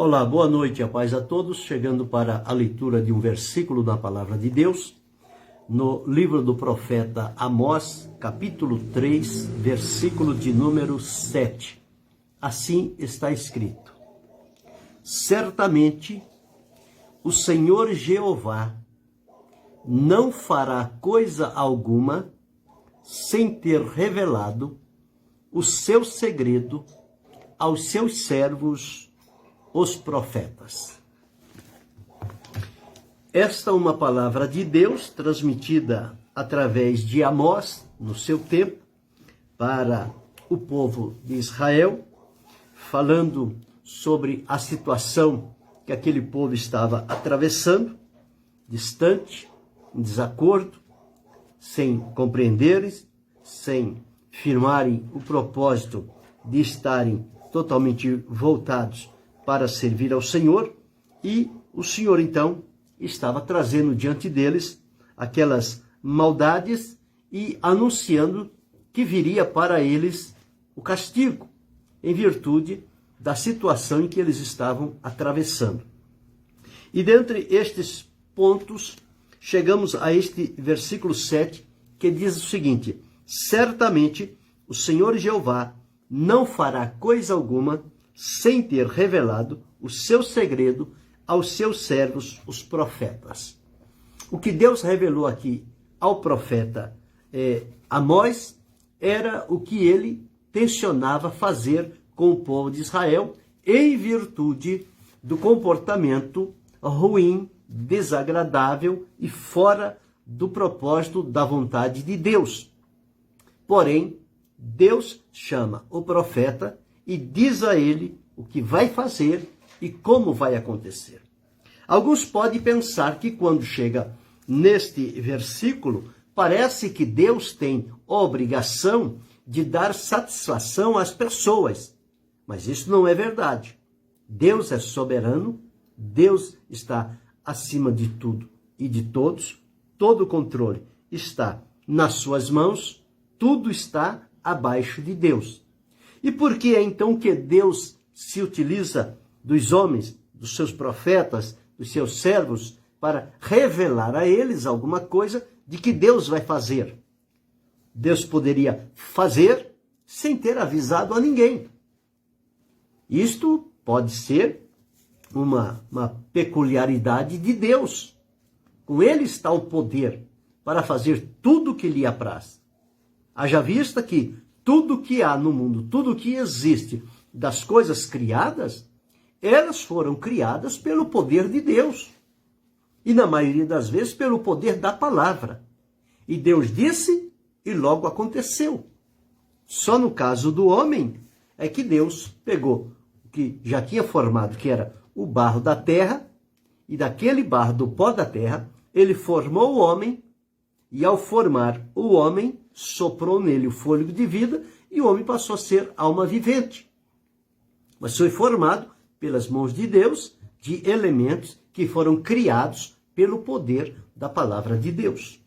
Olá, boa noite, a paz a todos. Chegando para a leitura de um versículo da Palavra de Deus, no livro do profeta Amós, capítulo 3, versículo de número 7. Assim está escrito: certamente o Senhor Jeová não fará coisa alguma sem ter revelado o seu segredo aos seus servos, os profetas. Esta é uma palavra de Deus transmitida através de Amós, no seu tempo, para o povo de Israel, falando sobre a situação que aquele povo estava atravessando, distante, em desacordo, sem compreenderem, sem firmarem o propósito de estarem totalmente voltados para servir ao Senhor, e o Senhor então estava trazendo diante deles aquelas maldades e anunciando que viria para eles o castigo, em virtude da situação em que eles estavam atravessando. E dentre estes pontos, chegamos a este versículo 7, que diz o seguinte: certamente o Senhor Jeová não fará coisa alguma sem ter revelado o seu segredo aos seus servos, os profetas. O que Deus revelou aqui ao profeta Amós era o que ele tensionava fazer com o povo de Israel, em virtude do comportamento ruim, desagradável e fora do propósito da vontade de Deus. Porém, Deus chama o profeta e diz a ele o que vai fazer e como vai acontecer. Alguns podem pensar que quando chega neste versículo, parece que Deus tem obrigação de dar satisfação às pessoas. Mas isso não é verdade. Deus é soberano, Deus está acima de tudo e de todos, todo o controle está nas suas mãos, tudo está abaixo de Deus. E por que é então que Deus se utiliza dos homens, dos seus profetas, dos seus servos, para revelar a eles alguma coisa de que Deus vai fazer? Deus poderia fazer sem ter avisado a ninguém. Isto pode ser uma peculiaridade de Deus. Com ele está o poder para fazer tudo o que lhe apraz. Haja vista que tudo que há no mundo, tudo que existe das coisas criadas, elas foram criadas pelo poder de Deus. E na maioria das vezes pelo poder da palavra. E Deus disse e logo aconteceu. Só no caso do homem é que Deus pegou o que já tinha formado, que era o barro da terra, e daquele barro, do pó da terra, ele formou o homem, e ao formar o homem, soprou nele o fôlego de vida, e o homem passou a ser alma vivente. Mas foi formado pelas mãos de Deus, de elementos que foram criados pelo poder da palavra de Deus.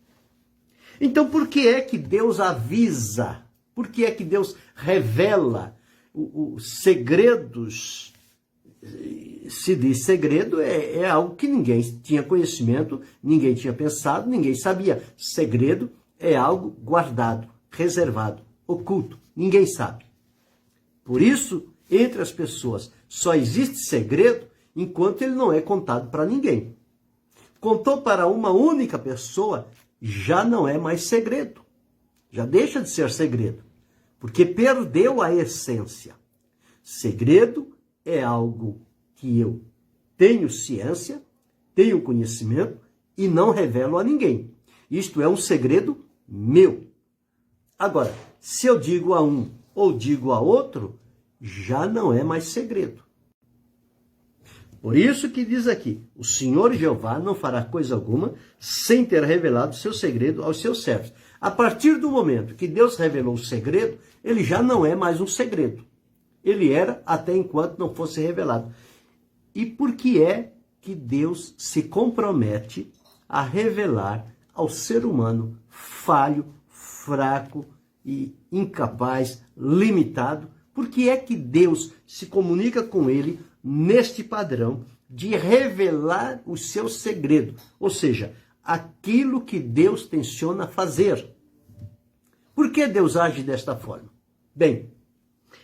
Então, por que é que Deus avisa? Por que é que Deus revela os segredos? Se diz segredo, é algo que ninguém tinha conhecimento, ninguém tinha pensado, ninguém sabia. Segredo é algo guardado, reservado, oculto, ninguém sabe. Por isso, entre as pessoas, só existe segredo enquanto ele não é contado para ninguém. Contou para uma única pessoa, já não é mais segredo. Já deixa de ser segredo, porque perdeu a essência. Segredo é algo que eu tenho ciência, tenho conhecimento e não revelo a ninguém. Isto é um segredo meu. Agora, se eu digo a um ou digo a outro, já não é mais segredo. Por isso que diz aqui: o Senhor Jeová não fará coisa alguma sem ter revelado seu segredo aos seus servos. A partir do momento que Deus revelou o segredo, ele já não é mais um segredo. Ele era até enquanto não fosse revelado. E por que é que Deus se compromete a revelar ao ser humano falho, fraco e incapaz, limitado? Por que é que Deus se comunica com ele neste padrão de revelar o seu segredo, ou seja, aquilo que Deus tenciona fazer. Por que Deus age desta forma? Bem,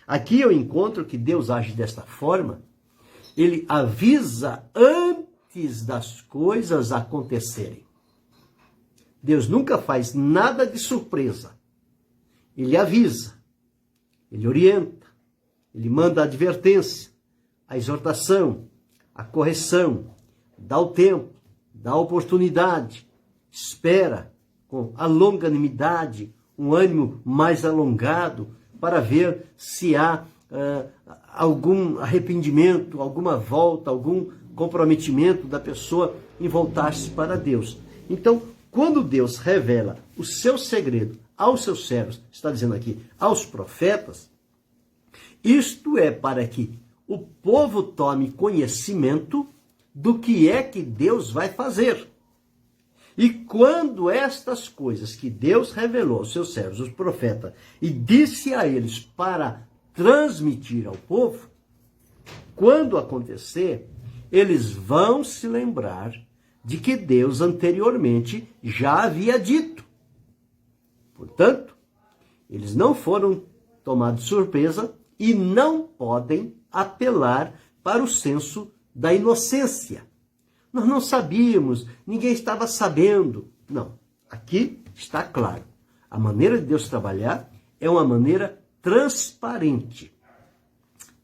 aqui eu encontro que Deus age desta forma, ele avisa antes das coisas acontecerem. Deus nunca faz nada de surpresa. Ele avisa, ele orienta, ele manda a advertência, a exortação, a correção, dá o tempo, dá a oportunidade, espera com a longanimidade, um ânimo mais alongado, para ver se há algum arrependimento, alguma volta, algum comprometimento da pessoa em voltar-se para Deus. Então, quando Deus revela o seu segredo aos seus servos, está dizendo aqui, aos profetas, isto é para que o povo tome conhecimento do que é que Deus vai fazer. E quando estas coisas que Deus revelou aos seus servos, os profetas, e disse a eles para transmitir ao povo, quando acontecer, eles vão se lembrar de que Deus anteriormente já havia dito. Portanto, eles não foram tomados de surpresa e não podem apelar para o senso da inocência. Nós não sabíamos, ninguém estava sabendo. Não, aqui está claro. A maneira de Deus trabalhar é uma maneira transparente.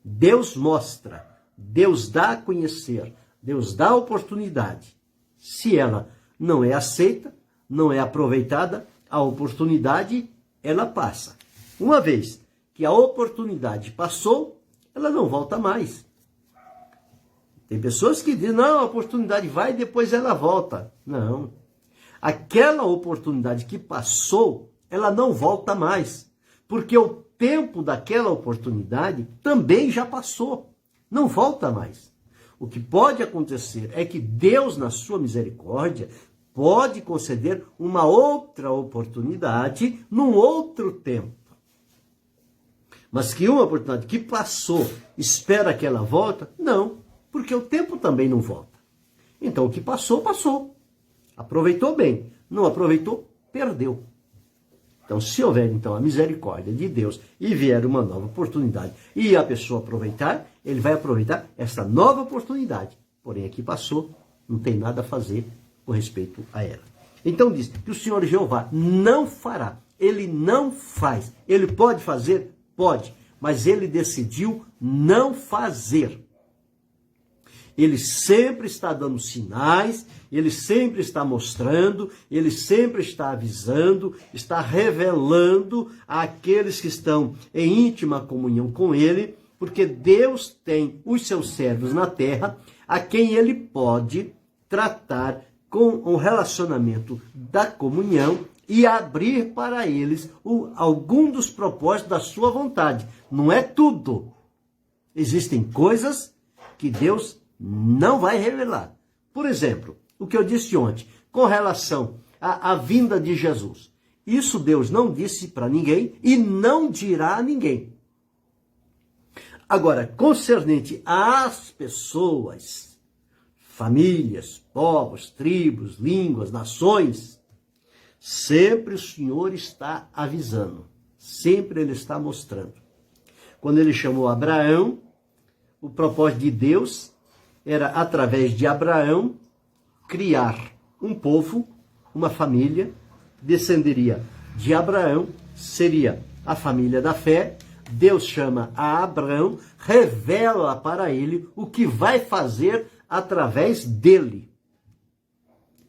Deus mostra, Deus dá a conhecer, Deus dá a oportunidade. Se ela não é aceita, não é aproveitada, a oportunidade, ela passa. Uma vez que a oportunidade passou, ela não volta mais. Tem pessoas que dizem, não, a oportunidade vai e depois ela volta. Não. Aquela oportunidade que passou, ela não volta mais. Porque o tempo daquela oportunidade também já passou. Não volta mais. O que pode acontecer é que Deus, na sua misericórdia, pode conceder uma outra oportunidade num outro tempo. Mas que uma oportunidade que passou, espera que ela volta? Não, porque o tempo também não volta. Então o que passou, passou. Aproveitou bem, não aproveitou, perdeu. Então se houver então a misericórdia de Deus e vier uma nova oportunidade e a pessoa aproveitar, ele vai aproveitar essa nova oportunidade. Porém aqui passou, não tem nada a fazer com respeito a ela. Então diz que o Senhor Jeová não fará, ele não faz. Ele pode fazer? Pode, mas ele decidiu não fazer. Ele sempre está dando sinais, ele sempre está mostrando, ele sempre está avisando, está revelando àqueles que estão em íntima comunhão com ele, porque Deus tem os seus servos na terra, a quem ele pode tratar com o relacionamento da comunhão e abrir para eles algum dos propósitos da sua vontade. Não é tudo. Existem coisas que Deus não vai revelar. Por exemplo, o que eu disse ontem, com relação à vinda de Jesus. Isso Deus não disse para ninguém e não dirá a ninguém. Agora, concernente às pessoas, famílias, povos, tribos, línguas, nações, sempre o Senhor está avisando, sempre Ele está mostrando. Quando Ele chamou Abraão, o propósito de Deus era, através de Abraão, criar um povo, uma família, descenderia de Abraão, seria a família da fé. Deus chama a Abraão, revela para ele o que vai fazer através dele.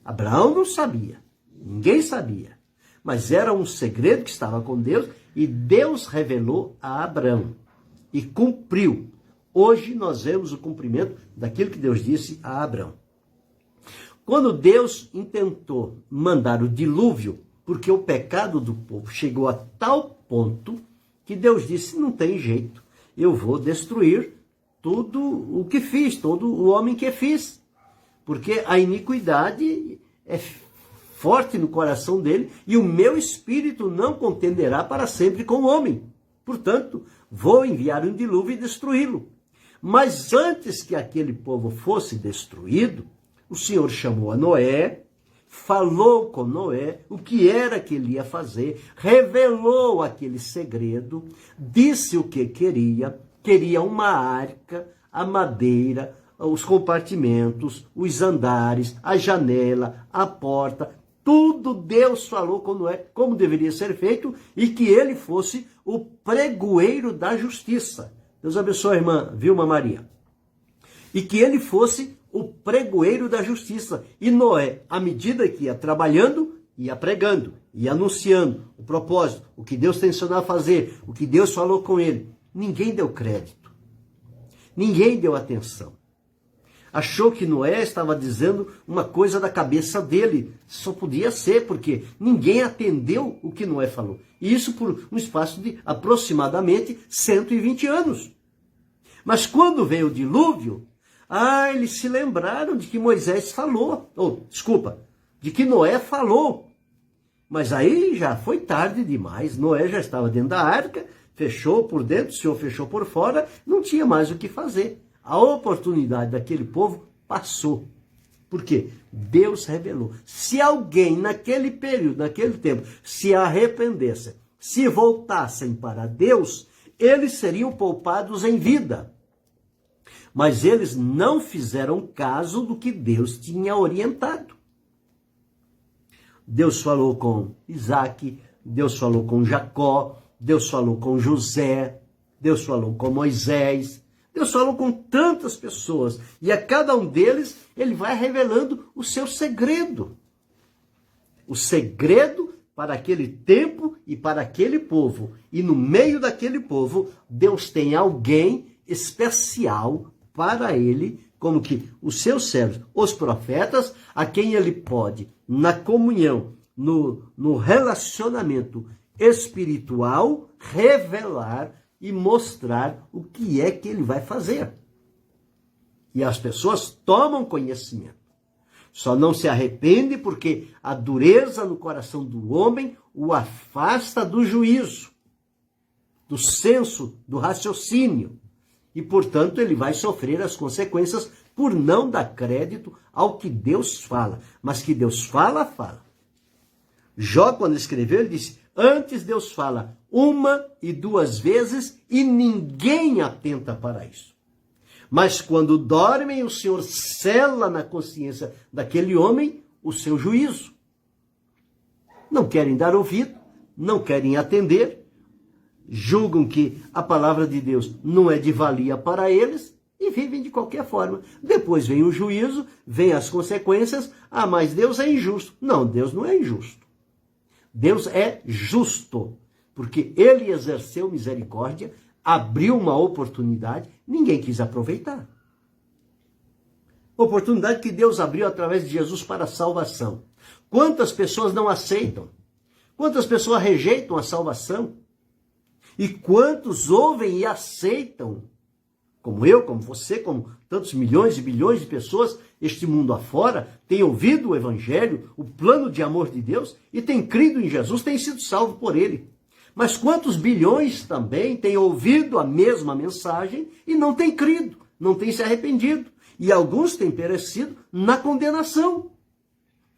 Abraão não sabia, ninguém sabia, mas era um segredo que estava com Deus e Deus revelou a Abraão e cumpriu. Hoje nós vemos o cumprimento daquilo que Deus disse a Abraão. Quando Deus intentou mandar o dilúvio, porque o pecado do povo chegou a tal ponto que Deus disse, não tem jeito, eu vou destruir tudo o que fiz, todo o homem que fiz. Porque a iniquidade é forte no coração dele e o meu espírito não contenderá para sempre com o homem. Portanto, vou enviar um dilúvio e destruí-lo. Mas antes que aquele povo fosse destruído, o Senhor chamou a Noé, falou com Noé o que era que ele ia fazer, revelou aquele segredo, disse o que queria uma arca, a madeira, os compartimentos, os andares, a janela, a porta, tudo Deus falou com Noé como deveria ser feito e que ele fosse o pregoeiro da justiça. Deus abençoe a irmã Vilma Maria. E que ele fosse o pregoeiro da justiça. E Noé, à medida que ia trabalhando, ia pregando, ia anunciando o propósito, o que Deus tensionou a fazer, o que Deus falou com ele. Ninguém deu crédito. Ninguém deu atenção. Achou que Noé estava dizendo uma coisa da cabeça dele. Só podia ser, porque ninguém atendeu o que Noé falou. E isso por um espaço de aproximadamente 120 anos. Mas quando veio o dilúvio, eles se lembraram de que Moisés falou. De que Noé falou. Mas aí já foi tarde demais. Noé já estava dentro da arca, fechou por dentro, o Senhor fechou por fora, não tinha mais o que fazer. A oportunidade daquele povo passou. Por quê? Deus revelou. Se alguém naquele período, naquele tempo, se arrependesse, se voltassem para Deus, eles seriam poupados em vida. Mas eles não fizeram caso do que Deus tinha orientado. Deus falou com Isaac, Deus falou com Jacó, Deus falou com José, Deus falou com Moisés, Deus falou com tantas pessoas. E a cada um deles, ele vai revelando o seu segredo. O segredo para aquele tempo e para aquele povo. E no meio daquele povo, Deus tem alguém especial para ele, como que os seus servos, os profetas, a quem ele pode, na comunhão, no relacionamento espiritual, revelar e mostrar o que é que ele vai fazer. E as pessoas tomam conhecimento. Só não se arrepende porque a dureza no coração do homem o afasta do juízo, do senso, do raciocínio. E, portanto, ele vai sofrer as consequências por não dar crédito ao que Deus fala. Mas que Deus fala, fala. Jó, quando escreveu, ele disse, antes Deus fala 1 e 2 vezes e ninguém atenta para isso. Mas quando dormem, o Senhor sela na consciência daquele homem o seu juízo. Não querem dar ouvido, não querem atender, julgam que a palavra de Deus não é de valia para eles e vivem de qualquer forma. Depois vem o juízo, vem as consequências. Mas Deus é injusto. Não, Deus não é injusto. Deus é justo, porque ele exerceu misericórdia, abriu uma oportunidade, ninguém quis aproveitar. Oportunidade que Deus abriu através de Jesus para a salvação. Quantas pessoas não aceitam? Quantas pessoas rejeitam a salvação? E quantos ouvem e aceitam, como eu, como você, como tantos milhões e bilhões de pessoas, este mundo afora, têm ouvido o Evangelho, o plano de amor de Deus, e têm crido em Jesus, têm sido salvos por ele. Mas quantos bilhões também têm ouvido a mesma mensagem e não têm crido, não têm se arrependido. E alguns têm perecido na condenação.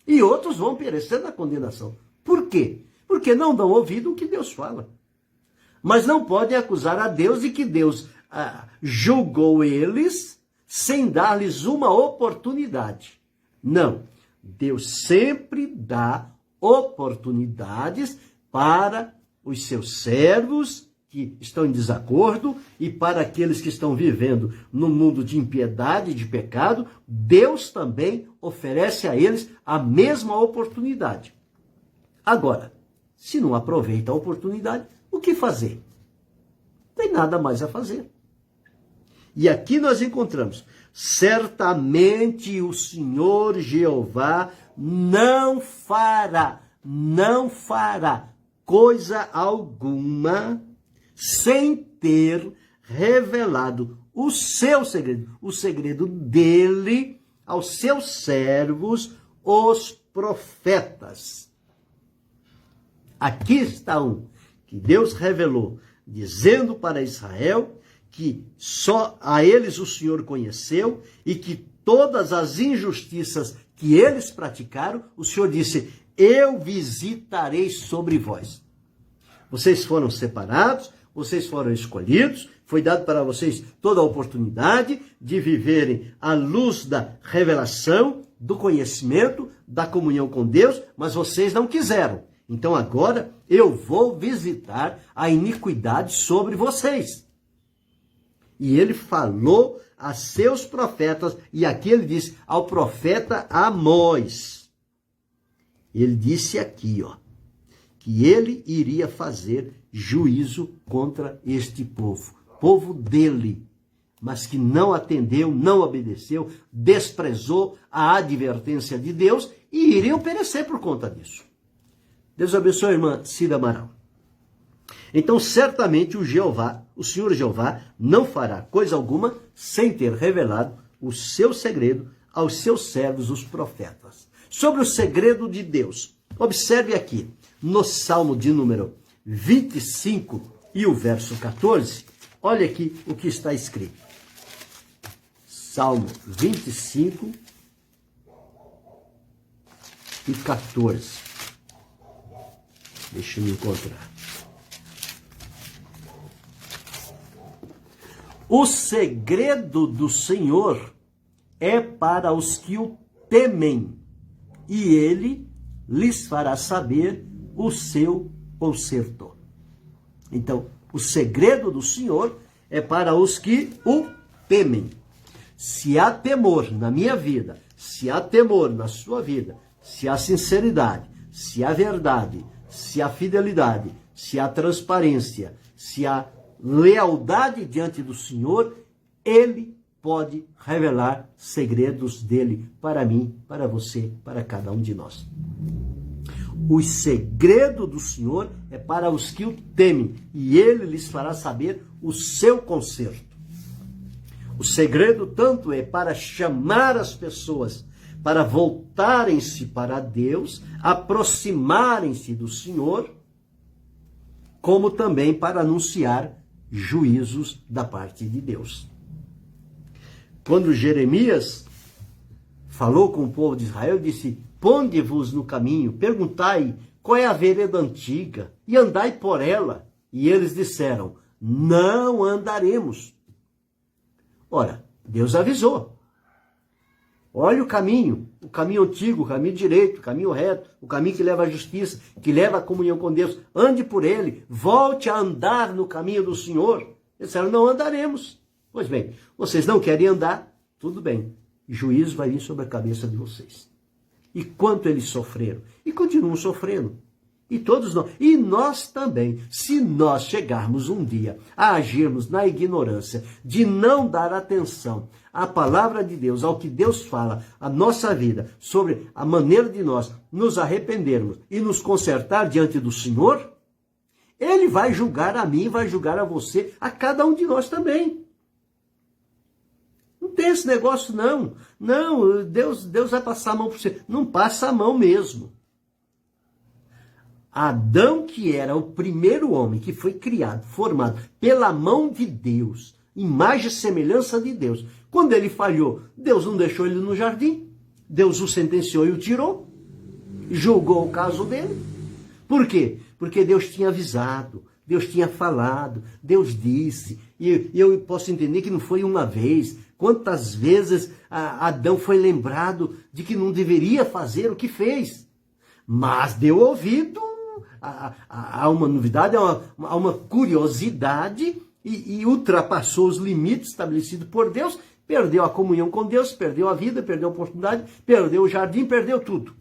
E outros vão perecer na condenação. Por quê? Porque não dão ouvido o que Deus fala. Mas não podem acusar a Deus de que Deus julgou eles sem dar-lhes uma oportunidade. Não. Deus sempre dá oportunidades para os seus servos que estão em desacordo e para aqueles que estão vivendo no mundo de impiedade e de pecado. Deus também oferece a eles a mesma oportunidade. Agora, se não aproveita a oportunidade, o que fazer? Não tem nada mais a fazer. E aqui nós encontramos, certamente o Senhor Jeová não fará coisa alguma sem ter revelado o seu segredo, o segredo dele aos seus servos, os profetas. Aqui está um que Deus revelou, dizendo para Israel que só a eles o Senhor conheceu e que todas as injustiças que eles praticaram, o Senhor disse, eu visitarei sobre vós. Vocês foram separados, vocês foram escolhidos, foi dado para vocês toda a oportunidade de viverem à luz da revelação, do conhecimento, da comunhão com Deus, mas vocês não quiseram. Então agora eu vou visitar a iniquidade sobre vocês. E ele falou a seus profetas, e aqui ele disse ao profeta Amós. Ele disse aqui, que ele iria fazer juízo contra este povo dele, mas que não atendeu, não obedeceu, desprezou a advertência de Deus e iriam perecer por conta disso. Deus abençoe a irmã Cida Amaral. Então, certamente o Senhor Jeová não fará coisa alguma sem ter revelado o seu segredo aos seus servos, os profetas. Sobre o segredo de Deus, observe aqui, no Salmo de número 25 e o verso 14, olha aqui o que está escrito. Salmo 25 e 14. Deixa eu me encontrar. O segredo do Senhor é para os que o temem, e ele lhes fará saber o seu conserto. Então, o segredo do Senhor é para os que o temem. Se há temor na minha vida, se há temor na sua vida, se há sinceridade, se há verdade, se há fidelidade, se há transparência, se há lealdade diante do Senhor, ele pode revelar segredos dele para mim, para você, para cada um de nós. O segredo do Senhor é para os que o temem, e ele lhes fará saber o seu conserto. O segredo tanto é para chamar as pessoas para voltarem-se para Deus, aproximarem-se do Senhor, como também para anunciar juízos da parte de Deus. Quando Jeremias falou com o povo de Israel, disse, ponde-vos no caminho, perguntai qual é a vereda antiga, e andai por ela. E eles disseram, não andaremos. Ora, Deus avisou. Olha o caminho antigo, o caminho direito, o caminho reto, o caminho que leva à justiça, que leva à comunhão com Deus. Ande por ele, volte a andar no caminho do Senhor. Eles disseram, não andaremos. Pois bem, vocês não querem andar? Tudo bem, juízo vai vir sobre a cabeça de vocês. E quanto eles sofreram? E continuam sofrendo. E todos nós, e nós também, se nós chegarmos um dia a agirmos na ignorância, de não dar atenção à palavra de Deus, ao que Deus fala, a nossa vida, sobre a maneira de nós nos arrependermos e nos consertar diante do Senhor, ele vai julgar a mim, vai julgar a você, a cada um de nós também. Não tem esse negócio, não. Não, Deus vai passar a mão por você. Não passa a mão mesmo. Adão, que era o primeiro homem que foi criado, formado pela mão de Deus, imagem e semelhança de Deus. Quando ele falhou, Deus não deixou ele no jardim. Deus o sentenciou e o tirou. Julgou o caso dele. Por quê? Porque Deus tinha avisado, Deus tinha falado, Deus disse. E eu posso entender que não foi uma vez. Quantas vezes Adão foi lembrado de que não deveria fazer o que fez. Mas deu ouvido a uma novidade, a uma curiosidade e ultrapassou os limites estabelecidos por Deus, perdeu a comunhão com Deus, perdeu a vida, perdeu a oportunidade, perdeu o jardim, perdeu tudo.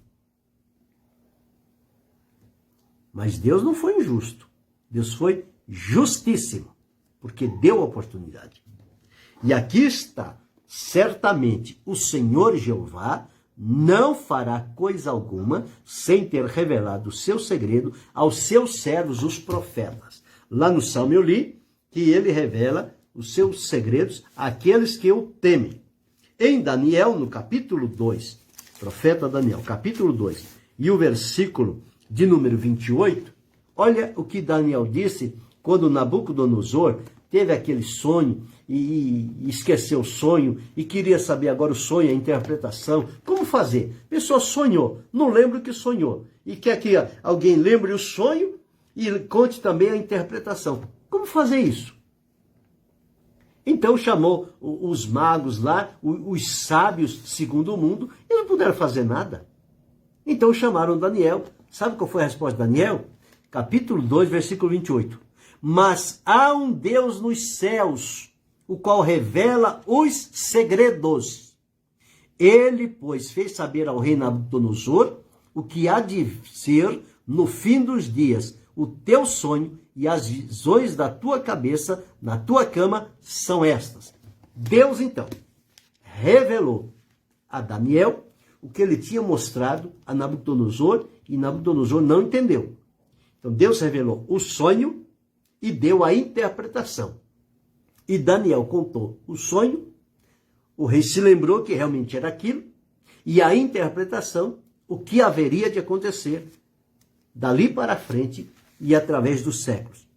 Mas Deus não foi injusto. Deus foi justíssimo, porque deu a oportunidade. E aqui está, certamente, o Senhor Jeová não fará coisa alguma sem ter revelado o seu segredo aos seus servos, os profetas. Lá no Salmo eu li que ele revela os seus segredos àqueles que o temem. Em Daniel, no capítulo 2, profeta Daniel, capítulo 2, e o versículo de número 28, olha o que Daniel disse quando Nabucodonosor teve aquele sonho e esqueceu o sonho e queria saber agora o sonho, a interpretação. Como fazer? A pessoa sonhou, não lembra o que sonhou. E quer que alguém lembre o sonho e conte também a interpretação. Como fazer isso? Então chamou os magos lá, os sábios segundo o mundo, e não puderam fazer nada. Então chamaram Daniel. Sabe qual foi a resposta de Daniel? Capítulo 2, versículo 28. Mas há um Deus nos céus, o qual revela os segredos. Ele, pois, fez saber ao rei Nabucodonosor o que há de ser no fim dos dias. O teu sonho e as visões da tua cabeça na tua cama são estas. Deus, então, revelou a Daniel o que ele tinha mostrado a Nabucodonosor, e Nabucodonosor não entendeu. Então Deus revelou o sonho e deu a interpretação. E Daniel contou o sonho, o rei se lembrou que realmente era aquilo, e a interpretação, o que haveria de acontecer dali para frente e através dos séculos.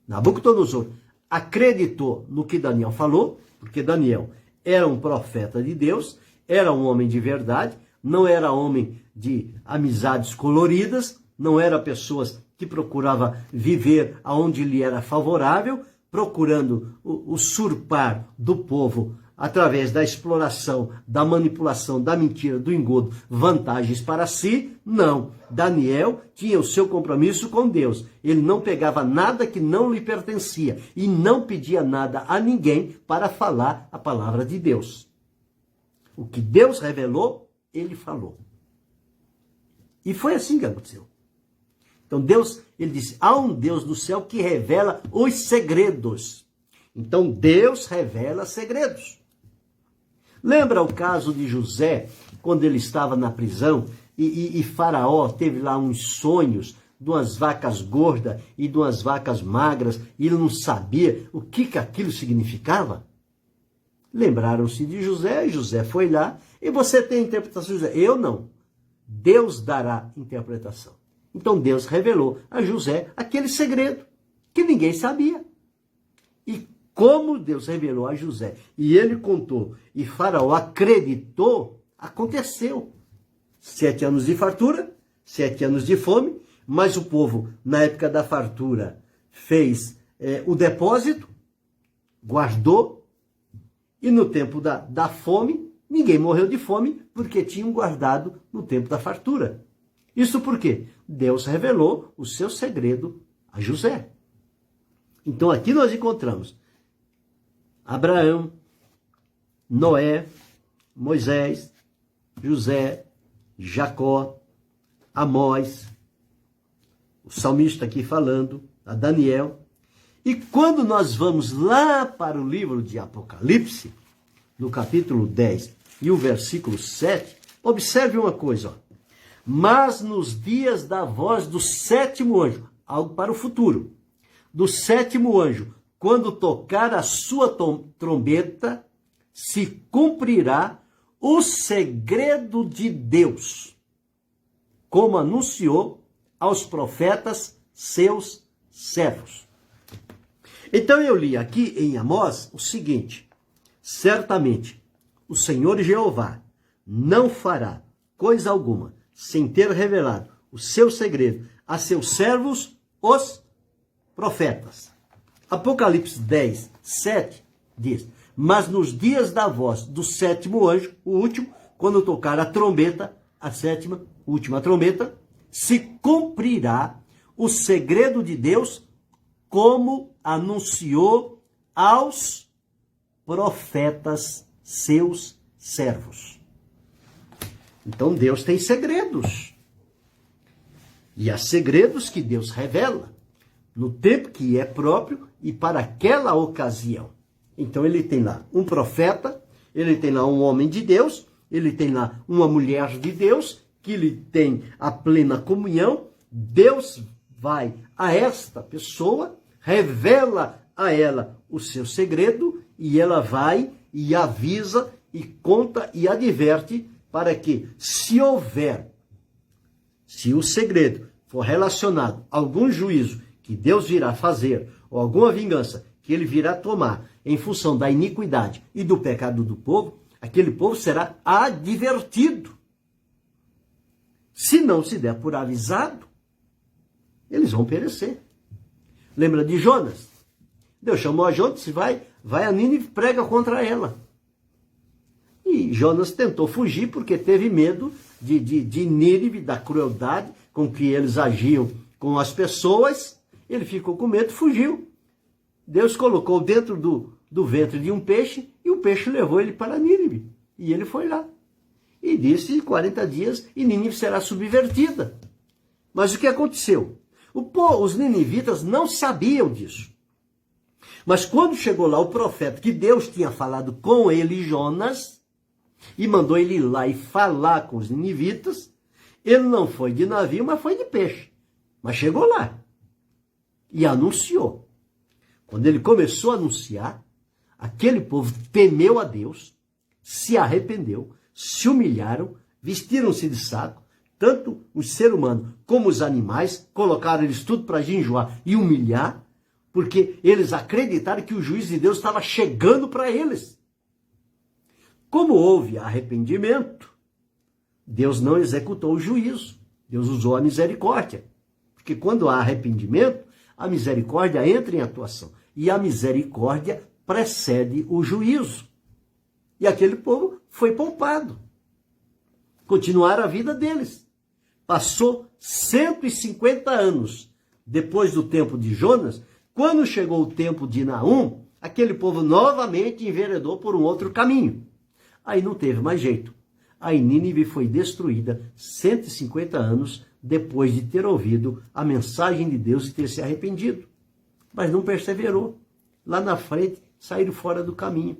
Nabucodonosor acreditou no que Daniel falou, porque Daniel era um profeta de Deus, era um homem de verdade, não era homem de amizades coloridas, não era pessoas que procurava viver aonde lhe era favorável, procurando usurpar do povo, através da exploração, da manipulação, da mentira, do engodo, vantagens para si. Não. Daniel tinha o seu compromisso com Deus. Ele não pegava nada que não lhe pertencia e não pedia nada a ninguém para falar a palavra de Deus. O que Deus revelou, ele falou. E foi assim que aconteceu. Então Deus, ele disse, há um Deus do céu que revela os segredos. Então Deus revela segredos. Lembra o caso de José, quando ele estava na prisão e Faraó teve lá uns sonhos de umas vacas gordas e de umas vacas magras, e ele não sabia o que aquilo significava? Lembraram-se de José, José foi lá, e você tem interpretação, José? Eu não. Deus dará interpretação. Então Deus revelou a José aquele segredo que ninguém sabia. E como Deus revelou a José e ele contou e Faraó acreditou, aconteceu. 7 anos de fartura, 7 anos de fome, mas o povo, na época da fartura, fez o depósito, guardou, e no tempo da fome, ninguém morreu de fome, porque tinham guardado no tempo da fartura. Isso por quê? Deus revelou o seu segredo a José. Então aqui nós encontramos Abraão, Noé, Moisés, José, Jacó, Amós, o salmista aqui falando, a Daniel. E quando nós vamos lá para o livro de Apocalipse, no capítulo 10 e o versículo 7, observe uma coisa, ó. Mas nos dias da voz do 7º anjo, algo para o futuro, do 7º anjo, quando tocar a sua trombeta, se cumprirá o segredo de Deus, como anunciou aos profetas seus servos. Então eu li aqui em Amós o seguinte: certamente o Senhor Jeová não fará coisa alguma sem ter revelado o seu segredo a seus servos, os profetas. Apocalipse 10, 7 diz: mas nos dias da voz do 7º anjo, o último, quando tocar a trombeta, a 7ª, última trombeta, se cumprirá o segredo de Deus, como anunciou aos profetas seus servos. Então Deus tem segredos. E há segredos que Deus revela no tempo que é próprio e para aquela ocasião. Então ele tem lá um profeta, ele tem lá um homem de Deus, ele tem lá uma mulher de Deus, que ele tem a plena comunhão. Deus vai a esta pessoa, revela a ela o seu segredo, e ela vai e avisa e conta e adverte para que, se o segredo for relacionado a algum juízo que Deus virá fazer, ou alguma vingança que ele virá tomar em função da iniquidade e do pecado do povo, aquele povo será advertido. Se não se der por avisado, eles vão perecer. Lembra de Jonas? Deus chamou a Jonas e disse, vai a Nínive e prega contra ela. E Jonas tentou fugir porque teve medo de Nínive, da crueldade com que eles agiam com as pessoas. Ele ficou com medo e fugiu. Deus colocou dentro do ventre de um peixe e o peixe levou ele para Nínive. E ele foi lá. E disse 40 dias e Nínive será subvertida. Mas o que aconteceu? Os ninivitas não sabiam disso. Mas quando chegou lá o profeta, que Deus tinha falado com ele, Jonas, e mandou ele ir lá e falar com os ninivitas, ele não foi de navio, mas foi de peixe. Mas chegou lá e anunciou. Quando ele começou a anunciar, aquele povo temeu a Deus, se arrependeu, se humilharam, vestiram-se de saco, tanto o ser humano como os animais, colocaram eles tudo para jejuar e humilhar, porque eles acreditaram que o juízo de Deus estava chegando para eles. Como houve arrependimento, Deus não executou o juízo, Deus usou a misericórdia. Porque quando há arrependimento, a misericórdia entra em atuação. E a misericórdia precede o juízo. E aquele povo foi poupado. Continuaram a vida deles. Passou 150 anos depois do tempo de Jonas. Quando chegou o tempo de Naum, aquele povo novamente enveredou por um outro caminho. Aí não teve mais jeito. Aí Nínive foi destruída 150 anos depois de ter ouvido a mensagem de Deus e ter se arrependido. Mas não perseverou. Lá na frente, saíram fora do caminho.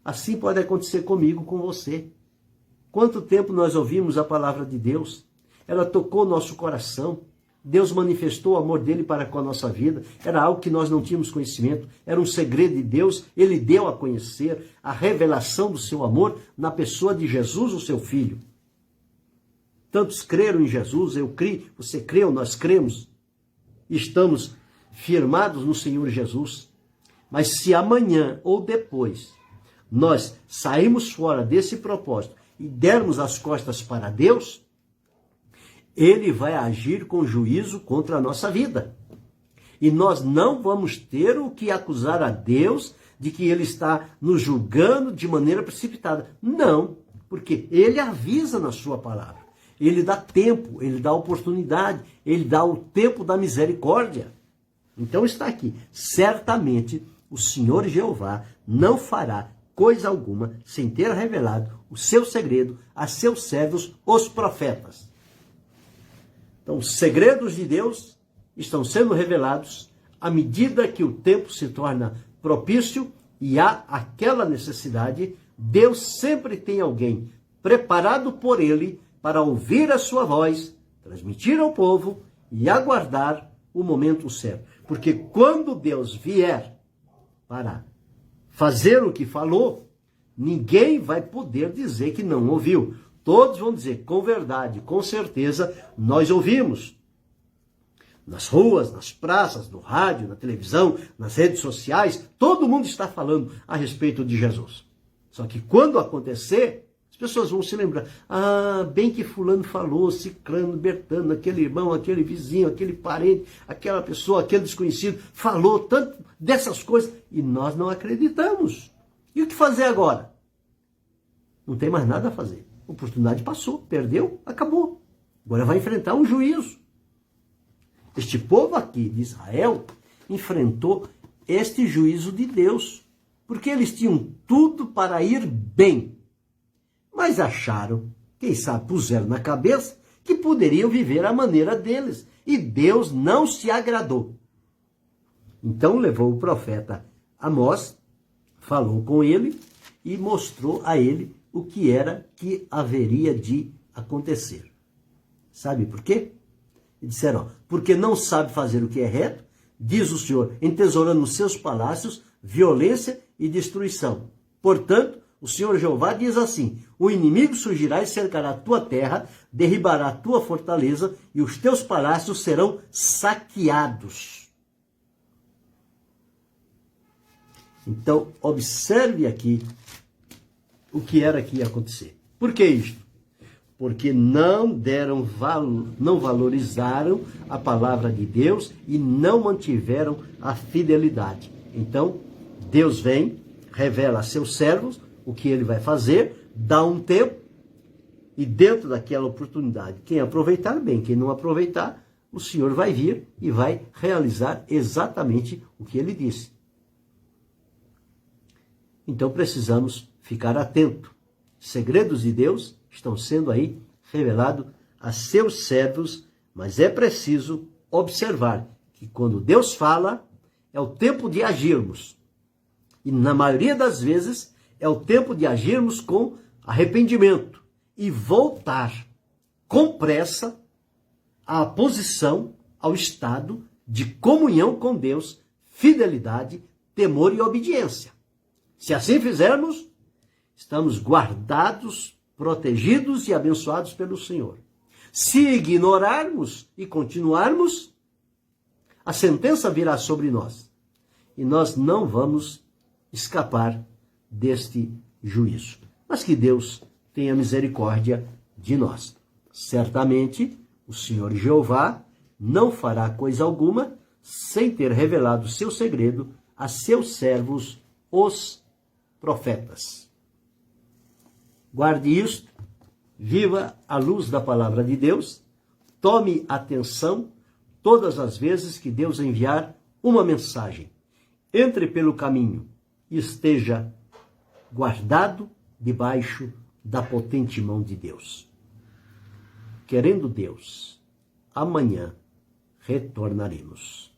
Assim pode acontecer comigo, com você. Quanto tempo nós ouvimos a palavra de Deus? Ela tocou nosso coração. Deus manifestou o amor dele para com a nossa vida. Era algo que nós não tínhamos conhecimento. Era um segredo de Deus. Ele deu a conhecer a revelação do seu amor na pessoa de Jesus, o seu Filho. Tantos creram em Jesus, eu creio, você creu, nós cremos. Estamos firmados no Senhor Jesus. Mas se amanhã ou depois nós sairmos fora desse propósito e dermos as costas para Deus, Ele vai agir com juízo contra a nossa vida. E nós não vamos ter o que acusar a Deus de que Ele está nos julgando de maneira precipitada. Não, porque Ele avisa na sua palavra. Ele dá tempo, Ele dá oportunidade, Ele dá o tempo da misericórdia. Então está aqui, certamente o Senhor Jeová não fará coisa alguma sem ter revelado o seu segredo a seus servos, os profetas. Então, os segredos de Deus estão sendo revelados à medida que o tempo se torna propício e há aquela necessidade. Deus sempre tem alguém preparado por Ele para ouvir a sua voz, transmitir ao povo e aguardar o momento certo. Porque quando Deus vier para fazer o que falou, ninguém vai poder dizer que não ouviu. Todos vão dizer, com verdade, com certeza, nós ouvimos. Nas ruas, nas praças, no rádio, na televisão, nas redes sociais, todo mundo está falando a respeito de Jesus. Só que quando acontecer, as pessoas vão se lembrar, bem que fulano falou, ciclano, bertano, aquele irmão, aquele vizinho, aquele parente, aquela pessoa, aquele desconhecido, falou tanto dessas coisas, e nós não acreditamos. E o que fazer agora? Não tem mais nada a fazer. A oportunidade passou, perdeu, acabou. Agora vai enfrentar um juízo. Este povo aqui de Israel enfrentou este juízo de Deus, porque eles tinham tudo para ir bem. Mas acharam, quem sabe puseram na cabeça, que poderiam viver à maneira deles. E Deus não se agradou. Então levou o profeta Amós, falou com ele e mostrou a ele o que era que haveria de acontecer. Sabe por quê? E disseram, porque não sabe fazer o que é reto, diz o Senhor, entesourando nos seus palácios violência e destruição. Portanto, o Senhor Jeová diz assim, o inimigo surgirá e cercará a tua terra, derribará a tua fortaleza e os teus palácios serão saqueados. Então, observe aqui o que era que ia acontecer. Por que isto? Porque não valorizaram a palavra de Deus e não mantiveram a fidelidade. Então, Deus vem, revela a seus servos o que ele vai fazer, dá um tempo, e dentro daquela oportunidade, quem aproveitar, bem, quem não aproveitar, o Senhor vai vir e vai realizar exatamente o que ele disse. Então precisamos ficar atentos. Segredos de Deus estão sendo aí revelados a seus servos, mas é preciso observar que quando Deus fala, é o tempo de agirmos. E na maioria das vezes, é o tempo de agirmos com arrependimento e voltar com pressa à posição, ao estado de comunhão com Deus, fidelidade, temor e obediência. Se assim fizermos, estamos guardados, protegidos e abençoados pelo Senhor. Se ignorarmos e continuarmos, a sentença virá sobre nós. E nós não vamos escapar deste juízo. Mas que Deus tenha misericórdia de nós. Certamente, o Senhor Jeová não fará coisa alguma sem ter revelado seu segredo a seus servos, os profetas. Guarde isto, viva à luz da palavra de Deus, tome atenção todas as vezes que Deus enviar uma mensagem. Entre pelo caminho e esteja guardado debaixo da potente mão de Deus. Querendo Deus, amanhã retornaremos.